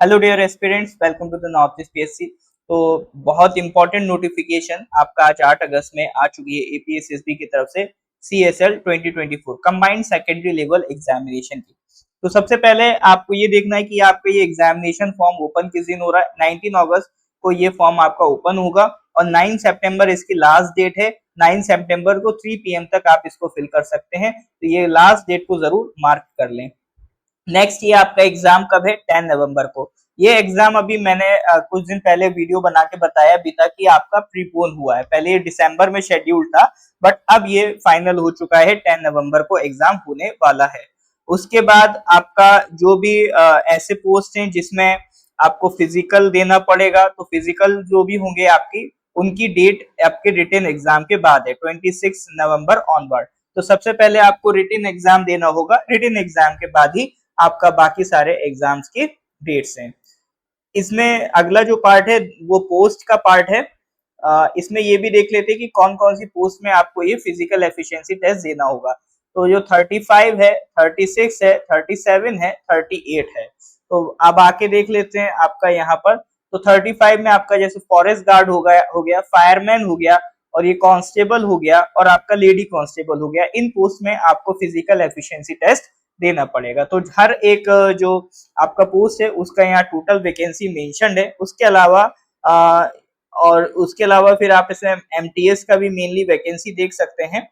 Hello dear aspirants, welcome to the north east PSC. तो बहुत important notification आपका आज 8 अगस्त में आ चुकी है एपीएसएसबी की तरफ से CSL 2024 combined secondary level examination की। तो सबसे पहले आपको ये देखना है कि आपका ये एग्जामिनेशन फॉर्म ओपन किस दिन हो रहा है। 19 अगस्त को ये फॉर्म आपका ओपन होगा और 9 सितंबर इसकी लास्ट डेट है। 9 सितंबर को 3 PM तक आप इसको फिल कर सकते हैं, तो ये लास्ट डेट को जरूर मार्क कर लें। नेक्स्ट ये आपका एग्जाम कब है? 10 नवंबर को। ये एग्जाम अभी मैंने कुछ दिन पहले वीडियो बना के बताया भी था कि आपका प्रीपोन हुआ है। पहले ये दिसंबर में शेड्यूल था, बट अब ये फाइनल हो चुका है। 10 नवंबर को एग्जाम होने वाला है। उसके बाद आपका जो भी ऐसे पोस्ट हैं जिसमें आपको फिजिकल देना पड़ेगा, तो फिजिकल जो भी होंगे आपकी, उनकी डेट आपके रिटन एग्जाम के बाद है, 26 नवंबर ऑनवर्ड। तो सबसे पहले आपको रिटन एग्जाम देना होगा, रिटन एग्जाम के बाद ही आपका बाकी सारे एग्जाम्स की डेट्स हैं। इसमें अगला जो पार्ट है वो पोस्ट का पार्ट है। इसमें ये भी देख लेते हैं कि कौन कौन सी पोस्ट में आपको ये फिजिकल एफिशिएंसी टेस्ट देना होगा। तो जो 35 है, 36 है, 37 है, 38 है। तो अब आके देख लेते हैं आपका यहाँ पर। तो 35 में आपका जैसे फॉरेस्ट गार्ड हो गया, फायरमैन हो गया, और ये कांस्टेबल हो गया, और आपका लेडी कांस्टेबल हो गया। इन पोस्ट में आपको फिजिकल एफिशिएंसी टेस्ट देना पड़ेगा। तो हर एक जो आपका पोस्ट है उसका यहाँ टोटल वैकेंसी मेंशन्ड है। उसके अलावा और उसके अलावा फिर आप इसमें एमटीएस का भी मेनली वैकेंसी देख सकते हैं।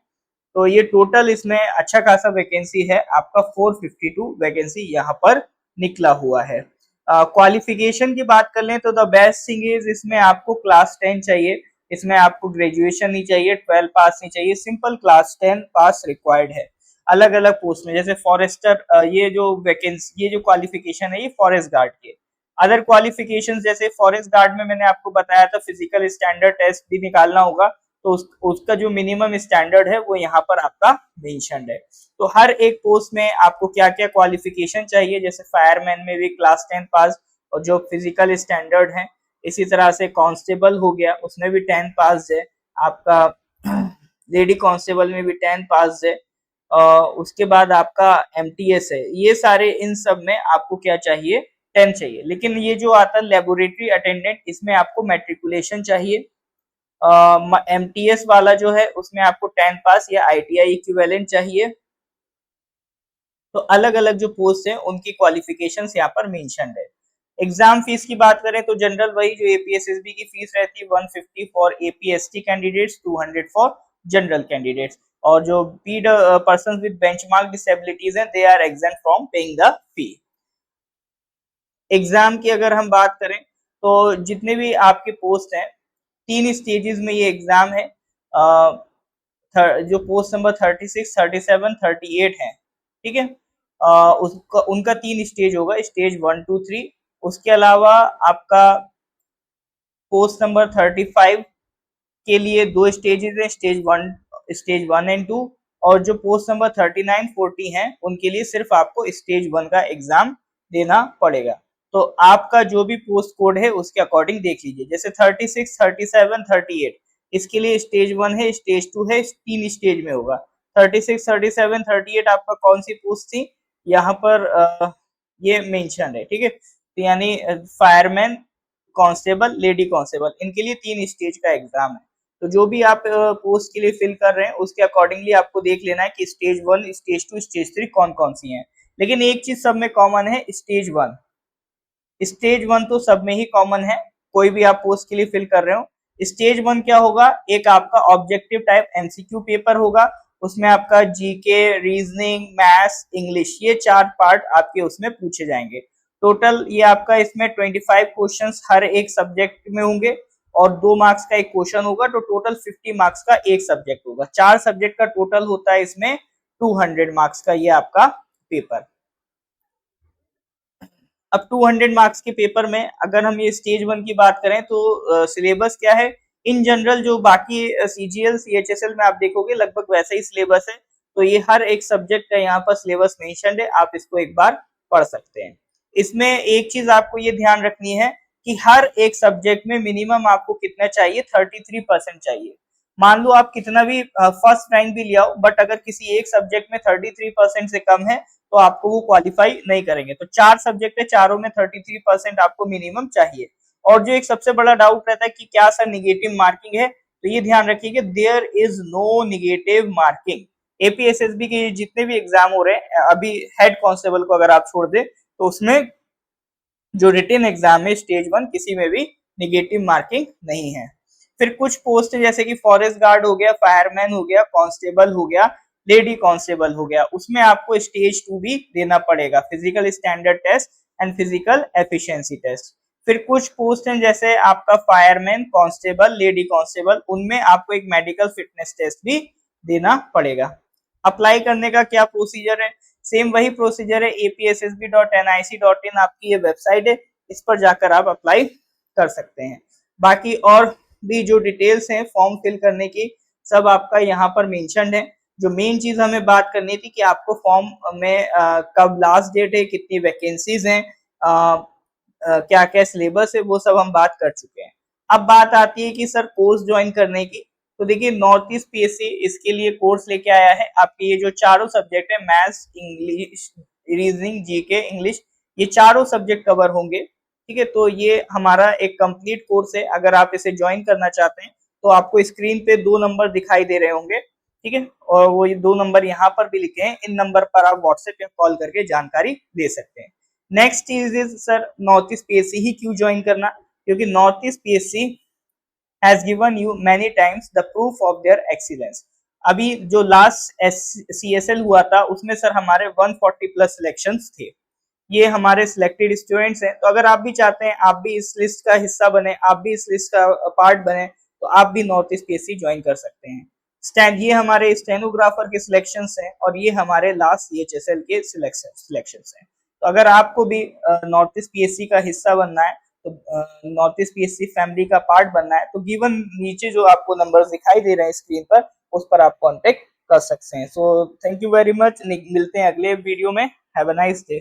तो ये टोटल इसमें अच्छा खासा वैकेंसी है, आपका 452 वैकेंसी यहाँ पर निकला हुआ है। क्वालिफिकेशन की बात कर लें तो द बेस्ट थिंग इज इसमें आपको क्लास 10 चाहिए। इसमें आपको ग्रेजुएशन नहीं चाहिए, 12 पास नहीं चाहिए, सिंपल क्लास 10 पास रिक्वायर्ड है। अलग अलग पोस्ट में जैसे फॉरेस्टर, ये जो वैकेंसी, ये जो क्वालिफिकेशन है ये फॉरेस्ट गार्ड के। अदर क्वालिफिकेशंस जैसे फॉरेस्ट गार्ड में मैंने आपको बताया था फिजिकल स्टैंडर्ड टेस्ट भी निकालना होगा, तो उसका जो मिनिमम स्टैंडर्ड है वो यहाँ पर आपका मेंशन्ड है। तो हर एक पोस्ट में आपको क्या क्या क्वालिफिकेशन चाहिए, जैसे फायरमैन में भी क्लास 10 पास और जो फिजिकल स्टैंडर्ड है। इसी तरह से कांस्टेबल हो गया, उसमें भी 10 पास है आपका। लेडी कांस्टेबल में भी 10 पास है। उसके बाद आपका एमटीएस है। ये सारे इन सब में आपको क्या चाहिए? 10 चाहिए। लेकिन ये जो आता है लेबोरेटरी अटेंडेंट, इसमें आपको मैट्रिकुलेशन चाहिए। एमटीएस वाला जो है उसमें आपको 10 पास या आईटीआई इक्विवेलेंट चाहिए। तो अलग अलग जो पोस्ट है उनकी क्वालिफिकेशंस यहाँ पर मेंशन्ड है। एग्जाम फीस की बात करें तो जनरल वही जो एपीएसएसबी की फीस रहती है 150 for APST candidates, 200 for general candidates. और जो पीड पर्सन विद बेंचमार्क डिसेबिलिटीज हैं, they are exempt from paying the fee. Exam की अगर हम बात करें तो जितने भी आपके पोस्ट हैं, 3 स्टेजेस में ये एग्जाम है। जो पोस्ट नंबर 36, 37, 38 है, ठीक है, उसका उनका 3 स्टेज होगा, स्टेज 1, 2, 3। उसके अलावा आपका पोस्ट नंबर 35 के लिए 2 स्टेजेस है, स्टेज 1 एंड 2। और जो पोस्ट नंबर 39, 40 हैं उनके लिए सिर्फ आपको स्टेज 1 का एग्जाम देना पड़ेगा। तो आपका जो भी पोस्ट कोड है उसके अकॉर्डिंग देख लीजिए। जैसे 36, 37, 38 इसके लिए स्टेज 1 है, स्टेज 2 है, 3 स्टेज में होगा। 36, 37, 38 आपका कौन सी पोस्ट थी यहाँ पर ये मेंशन है, ठीक है। तो यानी फायरमैन, कांस्टेबल, लेडी कांस्टेबल, इनके लिए 3 स्टेज का एग्जाम है। तो जो भी आप पोस्ट के लिए फिल कर रहे हैं उसके अकॉर्डिंगली आपको देख लेना है कि स्टेज 1, स्टेज 2, स्टेज 3 कौन कौन सी हैं। लेकिन एक चीज सब में कॉमन है, स्टेज 1। स्टेज 1 तो सब में ही कॉमन है, कोई भी आप पोस्ट के लिए फिल कर रहे हो। स्टेज 1 क्या होगा? एक आपका ऑब्जेक्टिव टाइप एमसीक्यू पेपर होगा। उसमें आपका जीके, रीजनिंग, मैथ्स, इंग्लिश, ये 4 पार्ट आपके उसमें पूछे जाएंगे। टोटल ये आपका इसमें 25 क्वेश्चंस हर एक सब्जेक्ट में होंगे और 2 मार्क्स का एक क्वेश्चन होगा। तो टोटल 50 मार्क्स का एक सब्जेक्ट होगा। 4 सब्जेक्ट का टोटल होता है इसमें 200 मार्क्स का ये आपका पेपर। अब 200 मार्क्स के पेपर में अगर हम ये स्टेज 1 की बात करें तो सिलेबस क्या है? इन जनरल जो बाकी सीजीएल, सीएचएसएल में आप देखोगे लगभग वैसा ही सिलेबस है। तो ये हर एक सब्जेक्ट का यहाँ पर सिलेबस मेंशन्ड है, आप इसको एक बार पढ़ सकते हैं। इसमें एक चीज आपको ये ध्यान रखनी है कि हर एक सब्जेक्ट में मिनिमम आपको कितना चाहिए? 33% चाहिए। मान लो आप कितना भी फर्स्ट रैंक भी ले आओ, बट अगर किसी एक सब्जेक्ट में 33% से कम है तो आपको वो क्वालिफाई नहीं करेंगे। तो 4 सब्जेक्ट है, चारों में 33% आपको मिनिमम चाहिए। और जो एक सबसे बड़ा डाउट रहता है कि क्या सर निगेटिव मार्किंग है, तो ये ध्यान रखिए कि there is no negative marking. APSSB के जितने भी एग्जाम हो रहे हैं अभी, हेड कांस्टेबल को अगर आप छोड़ दे तो उसमें जो रिटन एग्जाम है स्टेज 1, किसी में भी निगेटिव मार्किंग नहीं है। फिर कुछ पोस्ट जैसे कि फॉरेस्ट गार्ड हो गया, फायरमैन हो गया, कांस्टेबल हो गया, लेडी कांस्टेबल हो गया, उसमें आपको स्टेज 2 भी देना पड़ेगा, physical standard test and physical efficiency test. फिर कुछ पोस्ट हैं जैसे आपका फायरमैन, कांस्टेबल, लेडी कांस्टेबल, उनमें आपको एक मेडिकल फिटनेस टेस्ट भी देना पड़ेगा। अप्लाई करने का क्या प्रोसीजर है? सेम वही प्रोसीजर है, apssb.nic.in आपकी ये वेबसाइट है, इस पर जाकर आप अप्लाई कर सकते हैं। बाकी और भी जो डिटेल्स हैं फॉर्म फिल करने की, सब आपका यहाँ पर मेंशन्ड है। जो मेन चीज हमें बात करनी थी कि आपको फॉर्म में कब लास्ट डेट है, कितनी वैकेंसीज हैं, क्या क्या सिलेबस है, वो सब हम बात कर चुके हैं। अब बात आती है कि सर कोर्स ज्वाइन करने की। तो देखिए नॉर्थ ईस्ट पीएससी इसके लिए कोर्स लेके आया है। आपके ये जो चारों सब्जेक्ट है, maths, English, reasoning, GK, English, ये चारों सब्जेक्ट कवर होंगे। ठीक है, तो ये हमारा एक कंप्लीट कोर्स है। अगर आप इसे ज्वाइन करना चाहते हैं तो आपको स्क्रीन पे 2 नंबर दिखाई दे रहे होंगे, ठीक है, और वो ये 2 नंबर यहाँ पर भी लिखे हैं। इन नंबर पर आप व्हाट्सएप या कॉल करके जानकारी ले सकते हैं। नेक्स्ट चीज is sir North east PSC ही क्यों ज्वाइन करना? क्योंकि North east PSC has given you many times the proof of their excellence। अभी जो लास्ट CSL हुआ था उसमें सर हमारे 140 प्लस सिलेक्शंस थे। ये हमारे सिलेक्टेड स्टूडेंट्स हैं। तो अगर आप भी चाहते हैं आप भी इस लिस्ट का हिस्सा बने, आप भी इस लिस्ट का पार्ट बने, तो आप भी नॉर्थ ईस्ट पीएससी ज्वाइन कर सकते हैं। ये हमारे स्टेनोग्राफर के सिलेक्शंस हैं और ये हमारे लास्ट CHSL के सिलेक्शंस हैं। तो अगर आपको भी नॉर्थ ईस्ट पीएससी का हिस्सा बनना है, तो नॉर्थ ईस्ट पीएससी फैमिली का पार्ट बनना है, तो गिवन नीचे जो आपको नंबर्स दिखाई दे रहे हैं स्क्रीन पर, उस पर आप कांटेक्ट कर सकते हैं। So thank you very much, मिलते हैं अगले वीडियो में। Have a nice day.